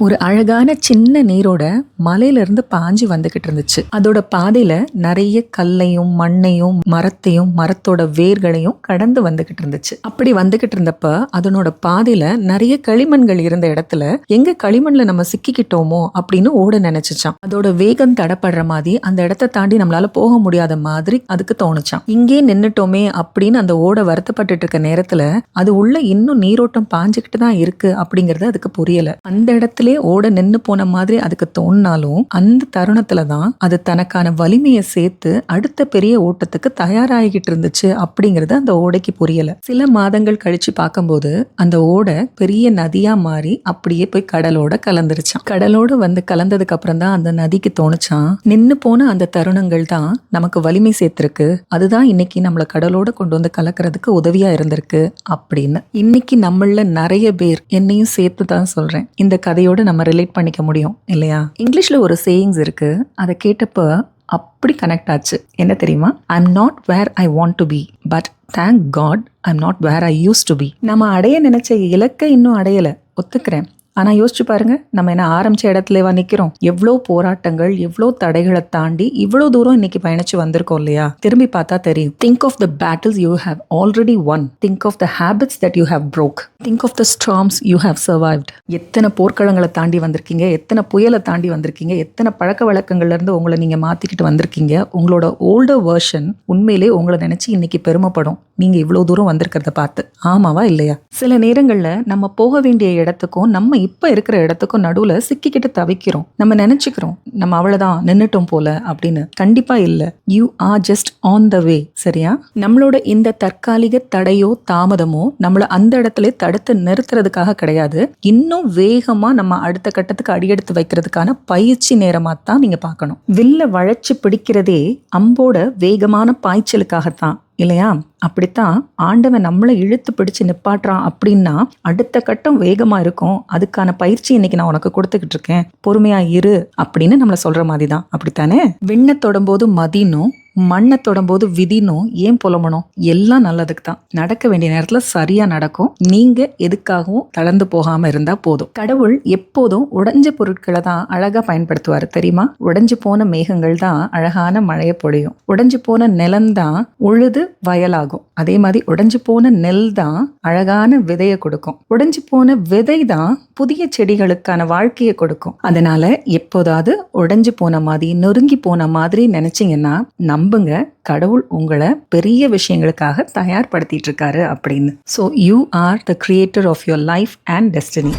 ஒரு அழகான சின்ன நீரோட மலையிலிருந்து பாஞ்சு வந்துகிட்டு இருந்துச்சு. அதோட பாதையில நிறைய கல்லையும் மண்ணையும் மரத்தையும் மரத்தோட வேர்களையும் கடந்து வந்துகிட்டு இருந்துச்சு. அப்படி வந்துகிட்டு இருந்தப்ப அதனோட பாதையில நிறைய களிமண்கள் இருந்த இடத்துல எங்க களிமண்ல நம்ம சிக்கிக்கிட்டோமோ அப்படின்னு ஓட நினைச்சுச்சான். அதோட வேகம் தடப்படுற மாதிரி அந்த இடத்த தாண்டி நம்மளால போக முடியாத மாதிரி அதுக்கு தோணுச்சான். இங்கே நின்னுட்டோமே அப்படின்னு அந்த ஓட வருத்தப்பட்டு இருக்க நேரத்துல அது உள்ள இன்னும் நீரோட்டம் பாஞ்சுக்கிட்டு தான் இருக்கு அப்படிங்கறது அதுக்கு புரியல. அந்த இடத்துல ஓட நின்னு போன மாதிரி அதுக்கு தோணினாலும் அந்த தருணத்துல தான் அது தனக்கான வலிமையை சேர்த்து அடுத்த பெரிய ஓட்டத்துக்கு தயாராகிட்டு இருந்துச்சு அப்படிங்கறது அந்த ஓடைக்கு புரியல. சில மாதங்கள் கழிச்சு பார்க்கும்போது அந்த ஓடை பெரிய நதியா மாறி அப்படியே போய் கடலோட கலந்துருச்சான். கடலோடு வந்து கலந்ததுக்கு அப்புறம் தான் அந்த நதிக்கு தோணுச்சான், நின்னு போன அந்த தருணங்கள் தான் நமக்கு வலிமை சேர்த்திருக்கு, அதுதான் இன்னைக்கு நம்மளை கடலோட கொண்டு வந்து கலக்கிறதுக்கு உதவியா இருந்திருக்கு அப்படின்னு. இன்னைக்கு நம்மள நிறைய பேர், என்னையும் சேர்த்து தான் சொல்றேன், இந்த கதையோட நம்ம ரிலேட் பண்ணிக்க முடியும் இல்லையா? இங்கிலீஷ்ல ஒரு சேயிங்ஸ் இருக்கு, அதை கேட்டப்ப அப்படி கனெக்ட் ஆச்சு. என்ன தெரியுமா? I'm not where I want to be, but thank god I'm not where I used to be. நம்ம அடைய நினைச்ச இலக்கை இன்னும் அடையல, ஒத்துக்கிறேன். ஆனா யோசிச்சு பாருங்க, நம்ம என்ன ஆரம்பிச்ச இடத்துலவா நிக்கிறோம்? எவ்வளோ போராட்டங்கள், எவ்வளோ தடைகளை தாண்டி இவ்வளோ தூரம் இன்னைக்கு பயணிச்சு வந்திருக்கோம் இல்லையா? திரும்பி பார்த்தா தெரியும். Think of the battles you have already won. Think of the habits that you have broke. Think of the storms you have survived. எத்தனை போர்க்களங்களை தாண்டி வந்திருக்கீங்க, எத்தனை புயலை தாண்டி வந்திருக்கீங்க, எத்தனை பழக்க வழக்கங்கள்ல இருந்து உங்களை நீங்க மாத்திக்கிட்டு வந்திருக்கீங்க. உங்களோட ஓல்டர் வெர்ஷன் உண்மையிலே உங்களை நினைச்சு இன்னைக்கு பெருமைப்படும், நீங்க இவ்வளவு தூரம் வந்திருக்கிறத பார்த்து. ஆமாவா இல்லையா? சில நேரங்கள்ல நம்ம போக வேண்டிய இடத்துக்கும் நம்ம இப்ப இருக்கிற இடத்துக்கும் நடுவுல சிக்கிக்கிட்டு தவிக்கிறோம். நம்ம நினைச்சுக்கிறோம் நம்ம அவ்வளவுதான் நின்னுட்டோம் போல அப்படின்னு. கண்டிப்பா இல்ல. You are just on the way. சரியா? நம்மளோட இந்த தற்காலிக தடையோ தாமதமோ நம்மள அந்த இடத்துல தடுத்து நிறுத்துறதுக்காக கிடையாது, இன்னும் வேகமா நம்ம அடுத்த கட்டத்துக்கு அடியெடுத்து வைக்கிறதுக்கான பயிற்சி நேரமா தான் நீங்க பார்க்கணும். வில்ல வளைச்சு பிடிக்கிறதே அம்போட வேகமான பாய்ச்சலுக்காகத்தான் இல்லையா? அப்படித்தான் ஆண்டவன் நம்மளை இழுத்து பிடிச்சு நிப்பாட்டுறான் அப்படின்னா அடுத்த கட்டம் வேகமா இருக்கும். அதுக்கான பயிற்சி இன்னைக்கு நான் உனக்கு கொடுத்துக்கிட்டு இருக்கேன், பொறுமையா இரு அப்படின்னு நம்மளை சொல்ற மாதிரி தான். அப்படித்தானே? விண்ணை தொடும்போது மதினும் மண்ணை தொடும்போது விதினும் ஏன் புலம்பணும்? எல்லாம் நல்லதுக்கு தான். நடக்க வேண்டிய நேரத்துல சரியா நடக்கும். நீங்க எதுக்காகவும் தளர்ந்து போகாம இருந்தா போதும். கடவுள் எப்போதும் உடைஞ்ச பொருட்களை தான் அழகா பயன்படுத்துவாரு தெரியுமா? உடைஞ்சு போன மேகங்கள் தான் அழகான மழையை பொழியும். உடைஞ்சு போன நிலம்தான் உழுது வயலாகும். அதே மாதிரி உடைஞ்சு போன நெல் தான் அழகான விதையை கொடுக்கும். உடைஞ்சு போன விதை தான் புதிய செடிகளுக்கான வாழ்க்கையை கொடுக்கும். அதனால எப்போதாவது உடைஞ்சு போன மாதிரி நொறுங்கி போன மாதிரி நினைச்சீங்கன்னா நம்புங்க, கடவுள் உங்களை பெரிய விஷயங்களுக்காக தயார்படுத்திட்டு இருக்காரு அப்படின்னு. So you are the creator of your life and destiny.